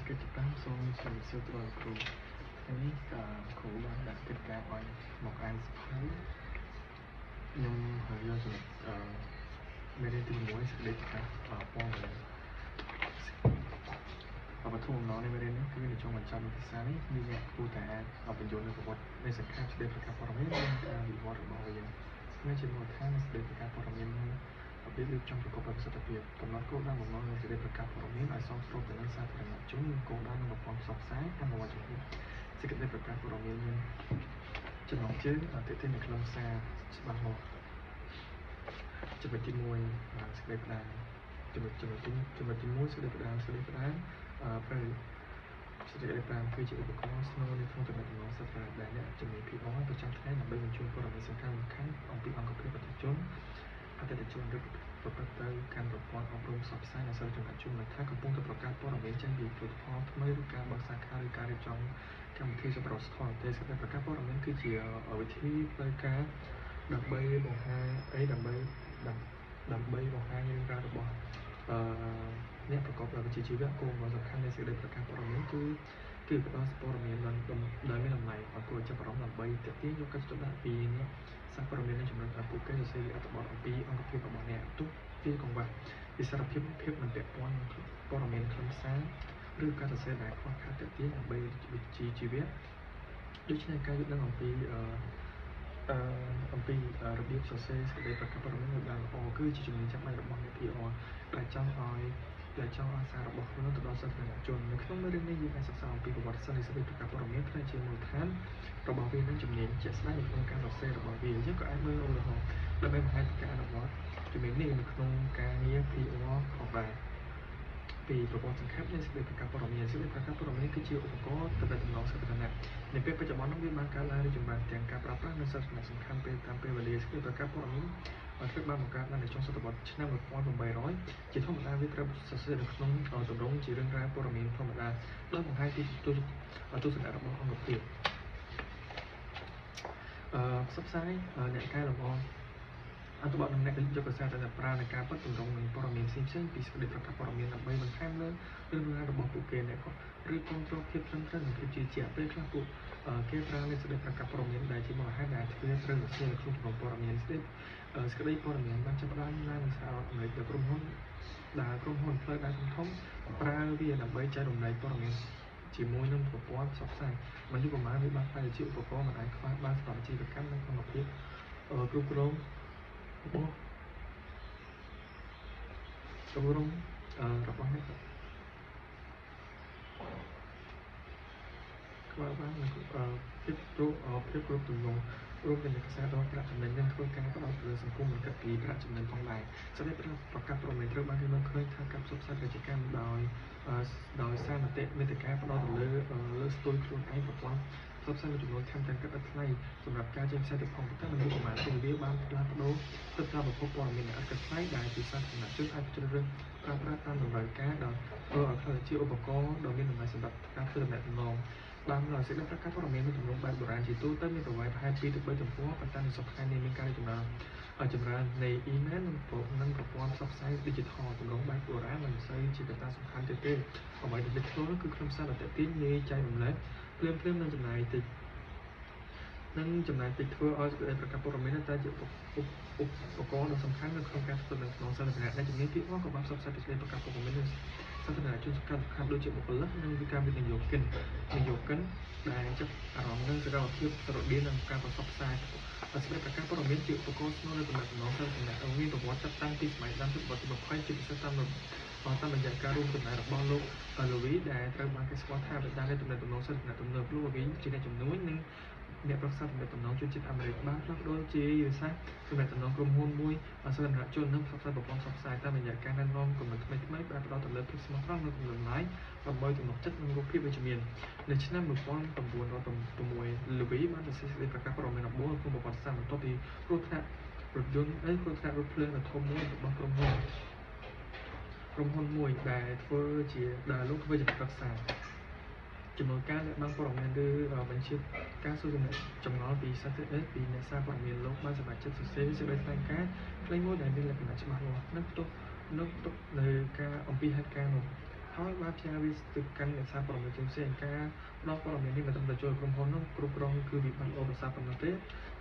កិច្ចកម្មសូមជម្រាបសួរដល់គ្រូថ្ងៃនេះគ្រូបានដាក់កិច្ចការឲ្យមកអានសភៅខ្ញុំហើយយកចំណុចមេរៀនទី1សេចក្តីប្រកាសព័ត៌មានបទបំណងនៃមេរៀននេះគឺនៅចុងបញ្ចប់នៃភាសានេះគឺអ្នកគួរតែអានបញ្យលនៅប្រវត្តិនៃសង្ខេបសេចក្តីប្រកាសព័ត៌មាននិងការវិវត្តរបស់វានេះជាមូលដ្ឋាននៃសេចក្តីប្រកាសព័ត៌មានរបៀបរៀបចំប្រកបដោយប្រសិទ្ធភាពកំណត់គោលដៅបំណងនៃសេចក្តីប្រកាសព័ត៌មានឲ្យសមស្របទៅនឹងសាធារណជននិងគោលដៅនៃប្រព័ន្ធផ្សព្វផ្សាយអនុវត្តជំនាញសេចក្តីប្រកាសព័ត៌មានមានចំណងជើងទាក់ទាញនៅក្នុងសារច្បាស់លាស់ចំណុចទី1សេចក្តីផ្ដាំចំណុចទី1សេចក្តីផ្ដាំពេលសេចក្តីផ្ដាំគឺជាឧបករណ៍ស្នូលនៅក្នុងទំនាក់ទំនងសាធារណៈដែលអ្នកជំនាញ PR ប្រចាំថ្ងៃដើម្បីបញ្ជូនព័ត៌មានសំខាន់ៗអំពីអង្គភាពប្រជាជនអតិថិជនឬប្រព្រឹត្តទៅកាន់ប្រព័ន្ធអប់រំផ្សព្វផ្សាយនិងសាធារណជនមិនថាកំពុងតែប្រកាសព័ត៌មានចេញពីផលិតផលថ្មីឬការបើកសាខាឬការរៀបចំកម្មវិធីសម្រាប់ស្ថិរទេសប្រកាសព័ត៌មានគឺជាវិធីផ្លូវការដើម្បីបង្ហាញរឿងរ៉ាវរបស់អ្នកប្រកបដោយវិជ្ជាជីវៈគោលបំណងសំខាន់នៃសេចក្តីប្រកាសព័ត៌មានគឺផ្ដល់ព័ត៌មានដែលមានតម្លៃឲ្យគួរចាប់អារម្មណ៍ដើម្បីទាក់ទាញយកការទទួលដាក់ពីអ្នកសារព័ត៌មាននិងជំរុញឲ្យពួកគេសរសេរអត្ថបទអំពីអង្គភាពរបស់អ្នកទោះជាកង្វះវិសារភាពមិនពាក់ព័ន្ធនឹងព័ត៌មានខ្លឹមសារឬការសរសេរដែលខ្វះខាតទាក់ទាញដើម្បីវិជ្ជាជីវៈដូច្នេះការយល់ដឹងអំពីរបៀបសរសេរសេចក្តីប្រកាសព័ត៌មានដែលល្អគឺជាជំនាញចាំបាច់របស់អ្នក PR ដែលចង់ឲ្យសាររបស់ខ្លួនទៅដល់សាធារណជននៅក្នុងមេរៀននេះយើងអាចសិក្សាអំពីប្រវត្តិសាស្ត្រនៃសេចក្តីប្រកាសព័ត៌មានផ្នែកជាមូលដ្ឋានរបស់វានិងជំនាញជាក់ស្ដែងនៅក្នុងការសរសេររបស់វាយើងក៏អាចមើលឧទាហរណ៍ដើម្បីបង្ហាញពីការអនុវត្តជំនាញនេះនៅក្នុងការងារ PR ផងដែរពីប្រព័ន្ធសង្ខេបនៃសេចក្តីប្រកាសព័ត៌មានសេចក្តីប្រកាសព័ត៌មានគឺជាឧបករណ៍ទំនាក់ទំនងសាធារណៈនៅពេលបច្ចុប្បន្នវាបានកើនឡើងរីកចម្រើនទាំងការប្រើប្រាស់និងសារៈសំខាន់តាមពេលវេលាសេចក្តីប្រកាសព័ត៌មានត្រូវបានបង្កើតឡើងនៅចុងសតវត្សឆ្នាំ1800ជាធម្មតាវាត្រូវសរសេរនៅក្នុងទម្រង់ជារឿងរ៉ាវព័ត៌មានធម្មតាដោយបង្ហាញពីទស្សនៈរបស់អង្គភាពផ្សព្វផ្សាយអ្នកកែលម្អអត្ថបទនិងអ្នកយកភាសាទៅប្រើในការពិតទម្រង់និងព័ត៌មានផ្សេងៗពីសេចក្តីប្រកាសព័ត៌មានដើម្បីបន្ថែមលើរឿងរ៉ាវរបស់ពួកគេអ្នកឬគ្រប់គ្រងភាពត្រឹមត្រូវនិងភាពជឿជាក់ពេលខ្លះពួកគេប្រើលេខសេចក្តីប្រកាសព័ត៌មានដែលជាមូលហេតុដែលធ្វើត្រូវសរសេរនៅក្នុងទម្រង់ព័ត៌មានសេចក្តីព័ត៌មានបានចាប់ផ្ដើមឡើងនៅសហរដ្ឋអាមេរិកដោយក្រុមហ៊ុនផ្លូវដែកធំប្រើវាដើម្បីចែករំលែកព័ត៌មានជាមួយនឹងប្រព័ន្ធផ្សព្វផ្សាយមិនយូរប៉ុន្មានវាបានក្លាយជាឧបករណ៍មិនអាចខ្វះបានសម្រាប់អាជីវកម្មនិងអង្គភាពគ្រប់គ្រងរបស់អ្នកខ្វះបានភាពគ្រប់ទម្រង់រួមទាំងខ្សែដកប្រាក់ចំណេញនិងធ្វើការផ្ដោតលើសង្គមមិនគិតពីប្រាក់ចំណេញផងដែរសេចក្តីប្រកាសព័ត៌មានត្រូវបានគេមើលឃើញថាការផ្សព្វផ្សាយពាណិជ្ជកម្មដោយសារមាតិកាផ្ដោតទៅលើស្ទួយខ្លួនឯងប្រព័ន្ធផ្សព្វផ្សាយមួយចំនួនថែមទាំងកាត់ឥតថ្លៃសម្រាប់ការចេញផ្សាយទៅផងប៉ុន្តែមិនយូរប៉ុន្មានទេវាបានផ្លាស់ប្ដូរទៅតាមប្រភពព័ត៌មានឥតគិតថ្លៃដែលជាសាធារណជនអាចជ្រើសរើសប្រើប្រាស់តាមតម្រូវការដោយធ្វើឲ្យខ្លះជាឧបករណ៍ដ៏មានតម្លៃសម្រាប់ការធ្វើដំណើរទំនងបានសេចក្តីប្រកាសព័ត៌មានមានទម្រង់បែបបុរាណជាទូទៅមានប្រវែងប្រហែល2 ទៅ 3 ទំព័រប៉ុន្តែនៅសប្តាហ៍នេះមានការរីកចម្រើននៃអ៊ីមែលនិងប្រព័ន្ធផ្សព្វផ្សាយឌីជីថលទម្រង់បែបបុរាណមិនសូវជាកត្តាសំខាន់ទេអ្វីដែលលេចធ្លោគឺខ្លឹមសារដ៏ទាក់ទាញងាយចែករំលែកភ្លាមនឹងចំណាយតិចធ្វើឲ្យសេចក្តីប្រកាសព័ត៌មានតែជាឧបករណ៍ដ៏សំខាន់នៅក្នុងការធ្វើដំណើរក្នុងសាធារណៈអ្នកជំនាញ PR ក៏បានផ្សព្វផ្សាយសេចក្តីប្រកាសព័ត៌មានសាធារណជនសំខាន់ដូចជាបុគ្គលិកនិងវិការវិនិយោគិនដែលចាប់អារម្មណ៍នឹងសកម្មភាពស្រដៀងនឹងការផ្សព្វផ្សាយសេចក្តីប្រកាសព័ត៌មានជាឧបករណ៍ស្នូលនៃទំនាក់ទំនងសាធារណៈមានប្រវត្តិចាប់តាំងពីសម័យដើមទសវត្សរ៍ទី20ជាពិសេសតាមរយៈការរួមចំណែករបស់លោក Louis ដែលត្រូវបានគេស្គាល់ថាបិតានៃទំនាក់ទំនងសាធារណៈទំនើបលោក Louis ជាអ្នកជំនួយនិងអ្នកប្រឹក្សាទំនាក់ទំនងជនជាតិអាមេរិកបានផ្លាស់ប្ដូរជាយុទ្ធសាស្ត្រទំនាក់ទំនងក្រុមហ៊ុនមួយសាធារណជននិងផ្សព្វផ្សាយប្រព័ន្ធផ្សព្វផ្សាយតាមរយៈការណែនាំគំនិតថ្មីៗដែលផ្ដោតទៅលើភាពស្មោះត្រង់និងតម្លៃដើម្បីទំនុកចិត្តនិងរូបភាពវិជ្ជមាននៅឆ្នាំ1906 Louis បានសរសេរសេចក្តីប្រកាសព័ត៌មានដំបូងក្នុងប្រវត្តិសាស្ត្របន្ទាប់ពីគ្រោះថ្នាក់រថភ្លើងដ៏ធំមួយរបស់ក្រុមហ៊ុនមួយដែលលោកធ្វើជាប្រឹក្សាចំនួនការលាក់បាំងព័ត៌មានឬបញ្ជាការសួរចម្ងល់ពីអ្នកសារព័ត៌មានលោកបានសម្រេចចិត្តសរសេរសេចក្តីថ្លែងការណ៍ខ្លីមួយដែលមានលក្ខណៈច្បាស់លាស់និងផ្ទុកនៅការអំពីហេតុការណ៍នោះ ហើយបានផ្ញើវាទៅកាន់អ្នកសារព័ត៌មានផ្សេងៗការដល់ព័ត៌មាននេះមិនត្រឹមតែជួយក្រុមហ៊ុននោះគ្រប់គ្រងគឺវិបត្តិល្អប្រសើរប៉ុណ្ណោះទេ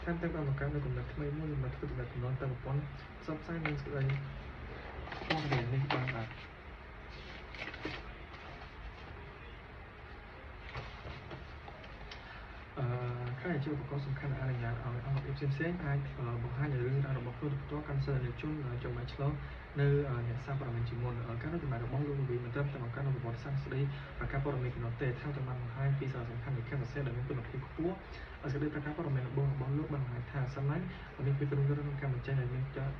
ថែមទាំងបានបង្កើតនូវគំនិតថ្មីមួយសម្រាប់ធ្វើទំនាក់ទំនងទៅប្រព័ន្ធផ្សព្វផ្សាយនិងសេចក្តីព័ត៌មាននេះបានបាទការជាឧបករណ៍សំខាន់អនុញ្ញាតឲ្យអង្គភាពផ្សេងៗអាចបង្ហាញរឿងរ៉ាវរបស់ខ្លួនផ្ទាល់កាន់សាធារណជនចំណាយឆ្លងនៅអ្នកសារព័ត៌មានជាមុនការនៅចំណាយរបស់លោកវិមិនត្រឹមតែបង្កើនប្រវត្តិសាស្ត្រស្ដីប្រកាសព័ត៌មានប៉ុណ្ណោះទេថែមទាំងបានបង្ហាញពីសារៈសំខាន់នៃការសរសេរដែលមានគុណភាពខ្ពស់សេចក្តីប្រកាសព័ត៌មានរបស់លោកបានបង្ហាញថាសាមញ្ញមានពីក្រុមហ៊ុនក្នុងការបញ្ចេញឲ្យមានការ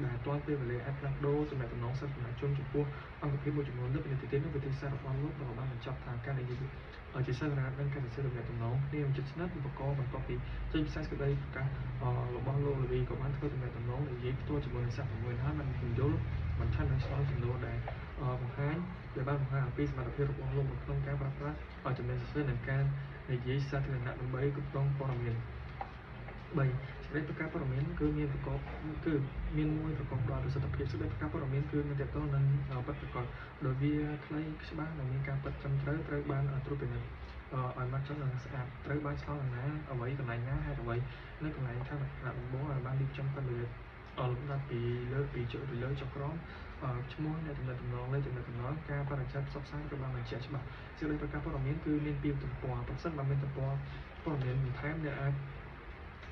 ដែលទាន់ពេលវេលាអាចផ្លាស់ប្ដូរសម្រាប់តំណងសាធារណជនចំពោះអង្គភាពមួយចំនួនលើពីនេះទៅវិធីសាស្ត្ររបស់លោកបានបញ្ចប់ថាការនិយាយជាសាធារណៈនិងការសរសេរទំនាក់ទំនងគ្នាជិតស្និទ្ធឧបករណ៍បន្ទាប់ពីចេញផ្សាយសេចក្តីប្រកាសរបស់លោកលវីក៏បានធ្វើទំនាក់ទំនងនិយាយផ្ទាល់ជាមួយនឹងសាក់មួយហើយបានពន្យល់បន្ថែមនឹងឆ្លើយសំណួរដែលបង្ហាញអំពីសមត្ថភាពរបស់លោកនៅក្នុងការប្រើប្រាស់ចំណេះសរសេរនិងការនិយាយសាធារណៈដើម្បីគ្រប់គ្រងព័ត៌មាន3សេចក្តីប្រកាសព័ត៌មានគឺមានប្រកបគឺមានមួយប្រកបដោយប្រសិទ្ធភាពសេចក្តីប្រកាសព័ត៌មានគឺមានតកតនឹងបទប្រកបដោយវាខ្លីច្បាស់និងមានការពិតត្រឹមត្រូវត្រូវបានត្រួតពិនិត្យឲ្យមកចុះនិងស្អាតត្រូវបានឆ្លងណាអ្វីកន្លែងណាហេតុអ្វីនៅកន្លែងថាដំបូងឲ្យបានរៀបចំទៅលើលំដាប់ពីចុះក្រោមឈ្មោះអ្នកទំនាក់ទំនងលេខទំនាក់ទំនងការបរិច្ចាគផ្សព្វផ្សាយក៏បានបញ្ជាក់ច្បាស់សេចក្តីប្រកាសព័ត៌មានគឺមានពីទំព័រប្រសិនបើមានទំព័រព័ត៌មានបន្ថែមអ្នកអាច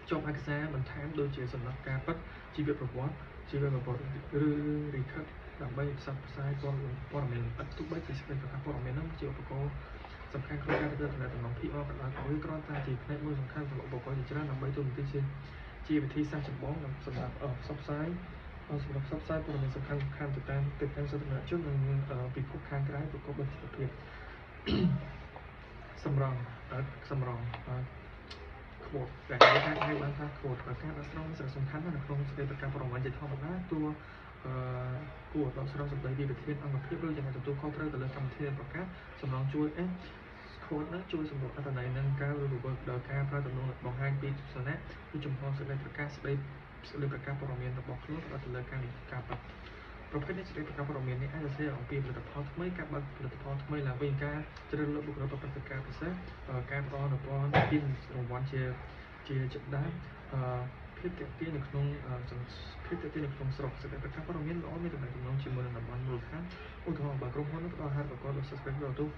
ជាប់ឯកសារបន្ថែមដូចជាសំណុំការពិតជីវប្រវត្តិឬរីខិតដើម្បីផ្សព្វផ្សាយព័ត៌មានឥតទោះបីជាសេចក្តីប្រកាសព័ត៌មាននោះជាឧបករណ៍សំខាន់ក្នុងការទទួលតំណែងPR ក៏ដោយក៏វាគ្រាន់តែជាផ្នែកមួយសំខាន់សម្រាប់ឧបករណ៍ជាច្រើនដើម្បីទូនាទីជាវិធីសាស្ត្រចម្បងសម្រាប់ផ្សព្វផ្សាយព័ត៌មានសំខាន់ទៅកាន់សាធារណជននិងពិភពខាងក្រៅប្រកបដោយប្រសិទ្ធភាពសម្រងខ្ពស់តែគេហៅបានថាខ្ពស់ប្រកាសដ៏ស្រង់សារៈសំខាន់នៅក្នុងសេចក្តីប្រកាសព័ត៌មានជាធម្មតាតួគួរដកស្រង់សម្ដីពីប្រធានអង្គភាពឬយ៉ាងទទួលខុសត្រូវទៅលើកម្មវិធីប្រកាសសំណងជួយខូចណាជួយសម្រួលអត្ថន័យនិងការរកដល់ការប្រើទំនួលបង្ហាញពីទស្សនៈពីចំហសេចក្តីប្រកាសប្រកាសព័ត៌មានរបស់ខ្លួនផ្ដោតទៅលើការបាត់ប្រភេទនេះសេចក្តីប្រកាសព័ត៌មាននេះអាចសរសេរអំពីផលិតផលថ្មីការបើកផលិតផលថ្មីឡើងវិញការជ្រើសរើសបុគ្គលិកប្រតិការពិសេសការផ្ដល់នូវព័ត៌មានរង្វាន់ជាចិត្តដាភាពទាក់ទាញនៅក្នុងស្រុកសេចក្តីប្រកាសព័ត៌មានល្អមានតំណែងជាមួយនឹងតំបន់មូលដ្ឋានឧទាហរណ៍បើក្រុមហ៊ុនផ្ដល់ហេតុប្រកបដោយសិទ្ធិស្វែងរកទោះ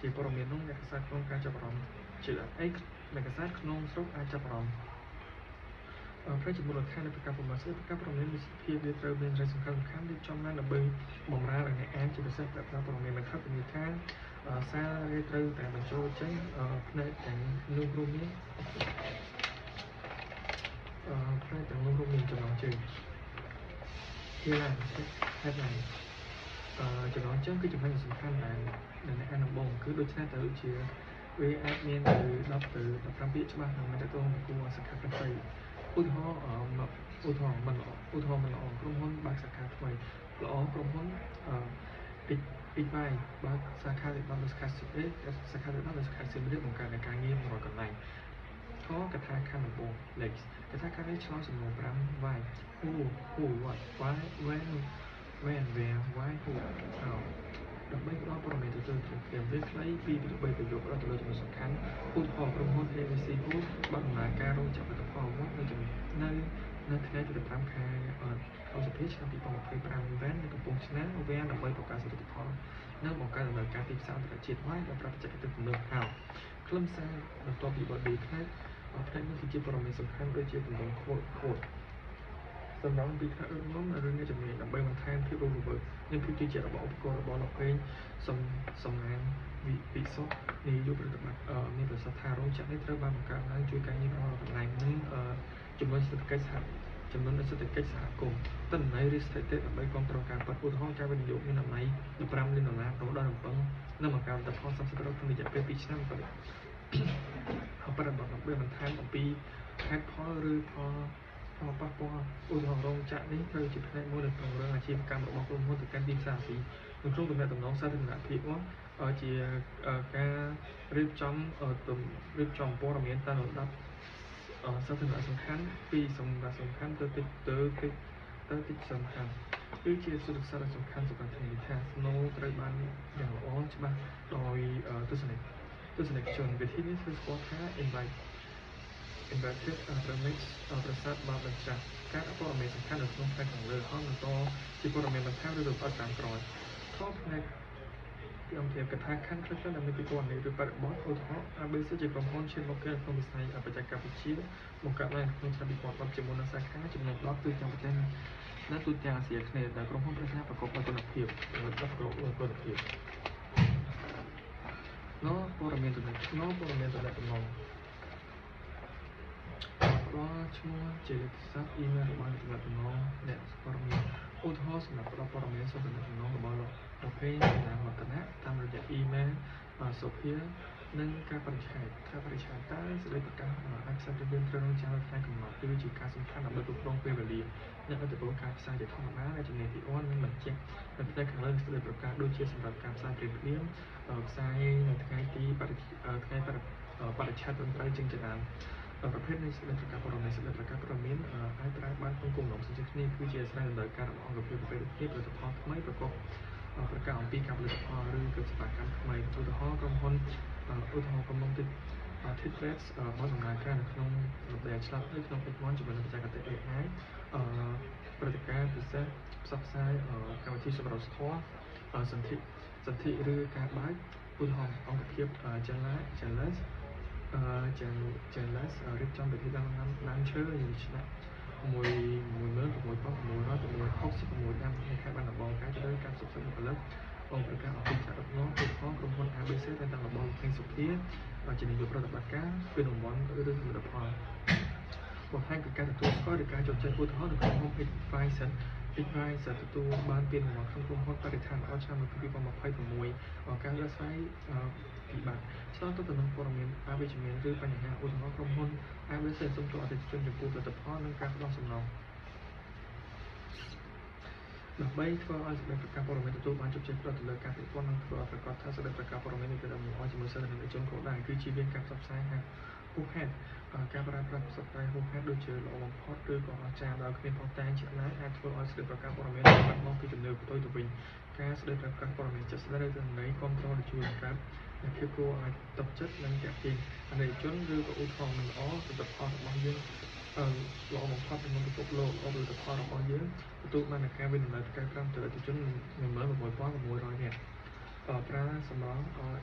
ជាព័ត៌មាននោះអ្នកកសាក្នុងការចាប់អារម្មណ៍ជាអីអ្នកកសាក្នុងស្រុកអាចចាប់អារម្មណ៍ផ្នែកជាមូលដ្ឋាននៃប្រកាសព័ត៌មានប្រកាសព័ត៌មានមានភាពវាត្រូវមានរយៈសំខាន់រៀបចំឡើងដើម្បីបម្រើឲ្យអ្នកអានជាពិសេសប្រកាសព័ត៌មានមិនខុសពីនេះថាសារវាត្រូវតែបញ្ចូលចេញផ្នែកទាំងនោះរួមមានចំណងជើងជាឡើងហេតុឡើងចំណងជើងគឺចំណុចសំខាន់ដែលអ្នកអានដំបូងគឺដូចគ្នាទៅជាវាអាចមានទៅ10ទៅ15ពាក្យច្បាស់និងមានទៅគួរសិក្ខាកាសីឧទាហរណ៍មិនល្អក្រុមហ៊ុនបើកសាខាថ្មីល្អក្រុមហ៊ុនពីបាយបើកសាខាលេខ10នៅសាខាសៀមរាបបង្កើតការងារ100កន្លែងកថាខណ្ឌដំបូងលេខកថាខណ្ឌនេះឆ្លើយសំណួរ5 why who what why when where why who how ដើម្បីផ្ដល់ព័ត៌មានទៅលើវាខ្លីពី3ប្រយោគផ្ដោតទៅលើចំណុចសំខាន់ឧទាហរណ៍ក្រុមហ៊ុន ABC Group បានដំណើរការរោងចក្រផលិតផលវត្តនៅថ្ងៃទី15ខែខែសីហាឆ្នាំ2025 Van នៅកំពង់ឆ្នាំង Van ដើម្បីបង្កើតផលិតផលនិងបង្កើតដំណើរការទីផ្សារអន្តរជាតិ Y ដែលប្រើបច្ចេកទេសទំនើប How ខ្លឹមសារបន្ទាប់ពី body ផ្នែកនេះគឺជាព័ត៌មានសំខាន់ដូចជាទម្រង់ quote សម្រាប់ពីថ្នាក់ដឹកនាំឬអ្នកជំនាញដើម្បីបន្ថែមភាពរស់រវើកនិងភាពជឿជាក់របស់ឧបករណ៍របស់លោកពេងសំណាងវិសុទ្ធនាយកប្រតិបត្តិមានប្រសាសន៍ថារោងចក្រនេះត្រូវបានបង្កើតឡើងជួយការងារដល់កន្លែងនិងជំនួយសេដ្ឋកិច្ចសហគមន៍ទិន្នន័យឬស្ថិតិដើម្បីគ្រប់គ្រងការបាត់ឧទាហរណ៍ការវិនិយោគមានតម្លៃ$15 លានរហូតដល់រំពឹងនឹងបង្កើតផលិតផល30%ក្នុងរយៈពេល2ឆ្នាំប៉ុន្តែដើម្បីបន្ថែមអំពីហេតុផលឬផលប៉ះពាល់ឧទាហរណ៍រោងចក្រនេះត្រូវជាផ្នែកមួយនៃប្រព័ន្ធអាជីវកម្មរបស់ក្រុមហ៊ុនទៅកាន់ទីផ្សារអាស៊ីនៅក្នុងទំនាក់ទំនងសាធារណភាពជាការរៀបចំព័ត៌មានតាមលំដាប់សាធារណៈសំខាន់ពីសំខាន់ទៅតិចសំខាន់ គឺជាសុទ្ធសាធសំខាន់សម្រាប់ធានាថាស្នូត្រូវបានយ៉ាងល្អច្បាស់ដោយទស្សនិកជនវិធីនេះធ្វើស្គាល់ថា inverted pyramid ប្រសាទបាបបញ្ចាស់ការអព័ត៌មានសំខាន់នៅក្នុងផ្នែកខាងលើហើយបន្តជាព័ត៌មានបន្ថែមឬលម្អិតតាមក្រោយខផ្នែកពីអង្គភាពកថាខណ្ឌខ្លះៗដែលមានពិព័រណ៍នេះឬបរិបទឧទាហរណ៍ ABC ជាក្រុមហ៊ុនឈានមុខគេក្នុងវិស័យបច្ចេកវិទ្យាបង្កើតឡើងក្នុងឆ្នាំ2010ជាមួយនឹងសាខាចំនួន10ទូទាំងប្រទេសនៅទូទាំងអាស៊ីអាគ្នេយ៍ដែលក្រុមហ៊ុនប្រាជ្ញាប្រកបដោយគុណភាពនិងប្រកបដោយគុណភាពព័ត៌មានទំនាក់ទំនងផ្ដល់ឈ្មោះជាលេខទូរស័ព្ទអ៊ីមែលរបស់អ្នកទំនាក់ទំនងអ្នកព័ត៌មានឧទាហរណ៍សម្រាប់ផ្ដល់ព័ត៌មានសុខទំនាក់ទំនងរបស់លោកប្រភេទណាមតនៈតាមរយៈអ៊ីមែលសុភានិងការបរិច្ឆេទតើសេចក្តីប្រកាសអាចផ្សាយទៅវិញត្រូវនឹងចាំថ្ងៃកំណត់គឺជាការសំខាន់ដើម្បីគ្រប់គ្រងពេលវេលាអ្នកទៅទទួលការផ្សាយជាធម្មតាដែលចំណេញពីអននិងបញ្ជាក់នៅផ្នែកខាងលើសេចក្តីប្រកាសដូចជាសម្រាប់ការផ្សាយព្រាមផ្សាយនៅថ្ងៃទីបរិច្ឆេទតន្ត្រីជាច្រើន ប្រភេទនៃសេចក្តីប្រកាសព័ត៌មានអាចប្រើបានក្នុងគោលបំណងផ្សេងៗគ្នាគឺជាអាស្រ័យលើការរបស់អង្គភាពប្រភេទភាពផលិតផលថ្មីប្រកបប្រកាសអំពីការផលិតផលឬកិច្ចសកម្មថ្មីឧទាហរណ៍ក្រុមហ៊ុនកំណុងTitress បានដំណើរការនៅក្នុងរបៀបឆ្លាតវៃក្នុងបច្ចុប្បន្នជាមួយនឹងបច្ចេកទេស AI ព្រឹត្តិការណ៍ពិសេសផ្សព្វផ្សាយកម្មវិធីសម្រាប់ធម៌សន្ធិឬការបើកឧទាហរណ៍អង្គភាព Jealous រៀបចំពិធីដាំឈើជាឆ្នាំ11666ឆ្នាំនៅខេត្តបាត់ដំបងការជ្រើសការសិក្សាបុគ្គលិកអង្គប្រកាសអំពីការដឹកនាំពីក្រុមហ៊ុន ABC តែតាមរបស់ពេញសុភាជានាយកប្រតិបត្តិការពីតំបន់ឬសមិទ្ធផលបង្ហាញពីការទទួលស្គាល់ឬការចូលចិត្តឧទាហរណ៍នៅក្នុងក្រុម Advisor ទទួលបានពានរង្វាន់ក្នុងក្រុមហ៊ុនបរិស្ថានល្អឆ្នាំ2026ការរកស្រាយពិបាកឆ្លងទៅនឹងព័ត៌មានអវិជ្ជមានឬបញ្ហាឧទាហរណ៍ក្រុមហ៊ុន ABC សូមជួបអតិថិជនចំពោះផលិតផលនិងការផ្ដល់សំណងដើម្បីធ្វើឲ្យសេចក្តីប្រកាសព័ត៌មានទទួលបានជោគជ័យផ្ដោតទៅលើការពិពណ៌និងធ្វើឲ្យប្រកាសថាសេចក្តីប្រកាសព័ត៌មាននេះគឺដំណើរជាមួយសាធារណជនក៏ដែរគឺជាមានការផ្សព្វផ្សាយហួសហេតុការប្រើប្រាស់ផ្សព្វផ្សាយហួសហេតុដូចជាល្អបំផុតឬក៏អស្ចារ្យដោយគ្មានផុសតាងជាក់លាក់អាចធ្វើឲ្យសេចក្តីប្រកាសព័ត៌មានបាត់បង់ពីទំនើបផ្ទុយទៅវិញការសេចក្តីប្រកាសព័ត៌មានជាក់ស្ដែងឬទិន្នន័យគ្រប់គ្រងដោយជួយបង្កើតភាពគួរឲ្យទុកចិត្តនិងទាក់ទាញអតិថិជនឬក៏ឧទាហរណ៍មិនល្អផលិតផលរបស់យើងល្អបំផុតក្នុងពិភពលោកផលិតផលរបស់យើងទទួលបានការវិនិយោគការតាមទៅអតិថិជន16600នាក់ប្រើសម្រង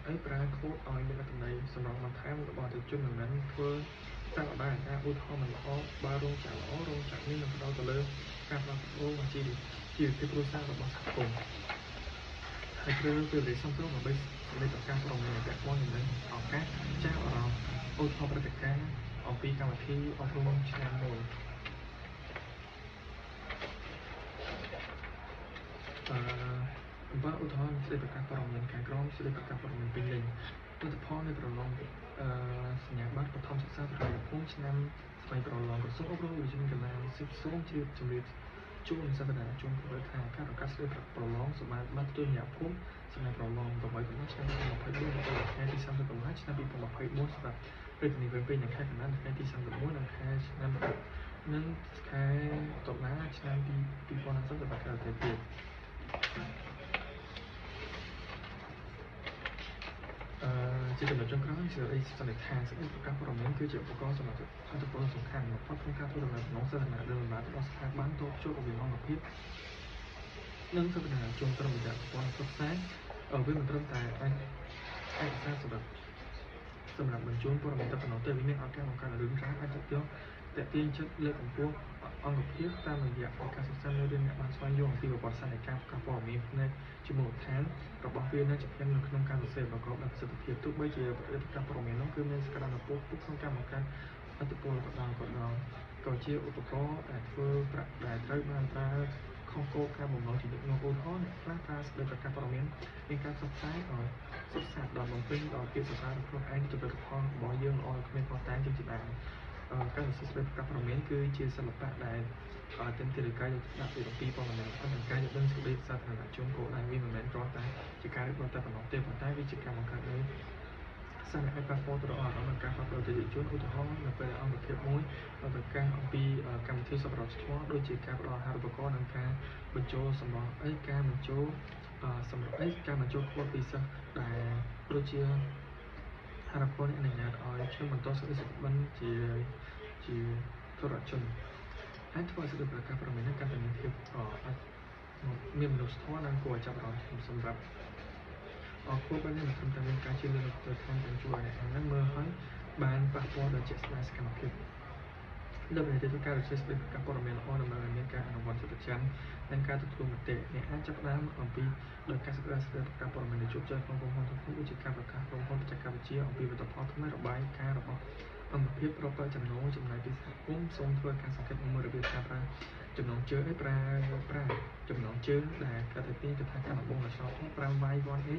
ឲ្យប្រើខូតឲ្យមានអត្ថន័យសម្រាប់បន្ថែមរបស់អតិថិជនមិនមែនធ្វើតាមអដែរការឧទាហរណ៍មិនល្អបើរោងចក្រល្អរោងចក្រនេះនឹងផ្ដោតទៅលើការផ្លាស់ប្ដូរជីវភាពគ្រួសាររបស់សហគមន៍ហើយគ្រឿងពេលវេលាសំខាន់ដើម្បីសម្រេចប្រកាសព័ត៌មានពាក់ព័ន្ធនឹងឱកាសចាស់អារម្មណ៍ឧទាហរណ៍ព្រឹត្តិការណ៍អំពីកម្មវិធីអប់រំឆ្នាំមួយបើឧទាហរណ៍សេចក្តីប្រកាសព័ត៌មានខាងក្រោមសេចក្តីប្រកាសព័ត៌មានពេញលេញលទ្ធផលនៃប្រឡងសញ្ញាបត្របឋមសិក្សាប្រវត្តិភូមិឆ្នាំស្វ័យប្រឡងក្រសួងអប់រំវិទ្យាកន្លងសូមជម្រាបជូនសាធារណជនពលរដ្ឋថាការប្រកាសស្តីប្រឡងសមាបត្តិទុនញាភូមិសម្រាប់ប្រឡង8កំណត់ឆ្នាំ2024នៅថ្ងៃទី30កន្លះឆ្នាំ2024សម្រាប់ព្រឹត្តិការណ៍ពេលនៅខែកណ្ដាលថ្ងៃទី31និងខែឆ្នាំនិងខែតុលាឆ្នាំ2020សម្រាប់ការទៅទៀតជាចំណុចចុងក្រោយសេរីសន្និដ្ឋានសេចក្តីប្រកាសព័ត៌មានគឺជាឧបករណ៍សម្រាប់អត្ថប្រយោជន៍សំខាន់បំផុតក្នុងការធ្វើដំណើរក្នុងសាធារណៈដែលបានដល់ស្ថាប័នតបជួបរវាងអង្គភាពនិងសាធារណជនត្រឹមរយៈប៉ុនផ្សព្វផ្សាយវាមិនត្រឹមតែអាចឯកសារសម្រាប់បញ្ជូនព័ត៌មានទៅប៉ុណ្ណោះទេវាមានឱកាសបង្កើតរឿងរ៉ាវអាចទាក់ទាញចិត្តលើកកម្ពស់អង្គភាពតាមរយៈការសិក្សានៅរឿងអ្នកបានស្វែងយល់អំពីប្រវត្តិសាស្ត្រនៃការប្រកាសព័ត៌មានផ្នែកជាមូលដ្ឋានរបស់វានៅចំនៅក្នុងការសរសេរប្រកបដោយប្រសិទ្ធភាពទោះបីជាប្រកាសព័ត៌មាននោះគឺមានសក្តានុពលខ្ពស់ក្នុងការបង្កើតអត្ថប្រយោជន៍ក៏ជាឧបករណ៍ដែលធ្វើប្រាក់ដែលត្រូវបានប្រើខុសគោលការណ៍បំណងជានិច្ចឧទាហរណ៍អ្នកខ្លះប្រើសេចក្តីប្រកាសព័ត៌មានមានការផ្សព្វផ្សាយឲ្យសុទ្ធសាធដល់បំពេញដល់ពាក្យសរសើររបស់ខ្លួនឯងទៅផលិតផលរបស់យើងល្អគ្មានផុសតាងជាដើមការសរសេរប្រកាសព័ត៌មានគឺជាសិល្បៈដែលទាមទារការយកចិត្តដាក់ពីអំពីព័ត៌មាននិងការយល់ដឹងសេចក្តីសាធារណជនគោលដៅវាមិនមែនគ្រាន់តែជាការរៀបរាប់តែប៉ុណ្ណោះទេប៉ុន្តែវាជាការបង្កើតនូវ សានឲ្យប៉ះពាល់ទៅដល់អារម្មណ៍ការផ្លាស់ប្ដូរទៅជាជនឧទាហរណ៍នៅពេលអង្គភាពមួយទៅការអំពីកម្មវិធីសប្បុរសធម៌ដូចជាការផ្ដល់អាហារូបករណ៍និងការបញ្ចូលសម្រាប់ការបញ្ចូលសម្រាប់ការបញ្ចូលក្បួនពិសេសដែលដូចជាអារម្មណ៍នេះអនុញ្ញាតឲ្យខ្ញុំបន្តសុខភាពមិនជាធរជនអាចធ្វើឲ្យសេចក្តីប្រកាសព័ត៌មានកាន់តែមានភាពមានមនុស្សធម៌និងគួរឲ្យចាប់អារម្មណ៍សម្រាប់គួរបានមិនត្រឹមតែមានការជឿលើទៅខាងទាំងជួយឲ្យអ្នកហ្នឹងមើលហើយបានប៉ះពាល់ដល់ជាក់ស្ដែងសកម្មភាពលើកនេះទៅការវិទ្យាស្ដីប្រកាសព័ត៌មានល្អដើម្បីឲ្យមានការអនុវត្តសិទ្ធិជននិងការទទួលមតិអ្នកអាចចាប់ផ្ដើមអំពីដោយការស្ដីប្រកាសព័ត៌មានដែលជួបជុំក្នុងក្រុមហ៊ុនទាំងដូចជាការប្រកាសក្រុមហ៊ុនបច្ចេកវិទ្យាអំពីលទ្ធផលថ្មីរបាយការណ៍របស់អង្គភាពប្រព័ន្ធចំណងចំណាយពីសហគមន៍សូមធ្វើការសង្កេតមើលរបៀបការប្រើចំណងជើងឲ្យប្រើចំណងជើងដែលកាត់ទៅពីកថាការដំបូងដល់ឆ្នោតប្រើវាយ 1A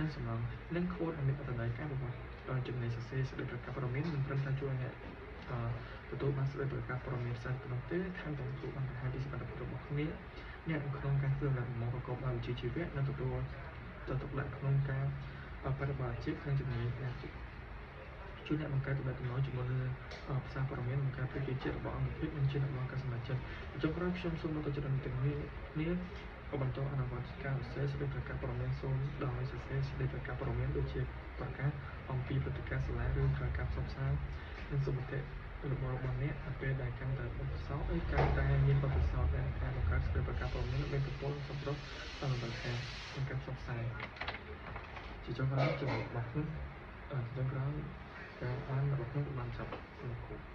និងសំណងនិងខូដឲ្យមានអត្ថន័យការប្រវត្តិចំណេះសរសេរស្ដីប្រកាសព័ត៌មានមិនត្រឹមតែជួយអ្នកទទួលបានស្ដីប្រកាសព័ត៌មានផ្សេងប៉ុណ្ណោះទេថែមទាំងទទួលបានបង្ហាញពីសមត្ថភាពរបស់គ្នាអ្នកក្នុងការធ្វើដំណើរប្រកបដោយវិជ្ជាជីវៈនិងទទួលទៅទុកដាក់ក្នុងការបប្រតិបត្តិអាជីពនិងជំនាញអាជីពជួយអ្នកបង្កើតទំនាក់ទំនងជាមួយនឹងផ្សារព័ត៌មានបង្កើតភាពជឿជាក់របស់អង្គភាពនិងជាអ្នកបង្កើតសមាជិកចុងក្រោយខ្ញុំសូមមកទៅចរន្តទាំងនេះក៏បន្តអនុវត្តការសរសេរស្ដីប្រកាសព័ត៌មានសូមដោយសរសេរស្ដីប្រកាសព័ត៌មានដូចជាប្រកាសអំពីព្រឹត្តិការណ៍សាលាឬការផ្សព្វផ្សាយនិងសុខភាពរបស់អ្នកពេលដែលកាន់តែបទពិសោធន៍កាន់តែមានបទពិសោធន៍ដែលការបង្កើតស្ដីប្រកាសព័ត៌មានមានប្រព័ន្ធសម្រុះតាមដំណើរការក្នុងការផ្សព្វផ្សាយជាចុងក្រោយចំណុចរបស់ខ្ញុំចុងក្រោយការអានរបស់ខ្ញុំបានចាប់សម្គាល់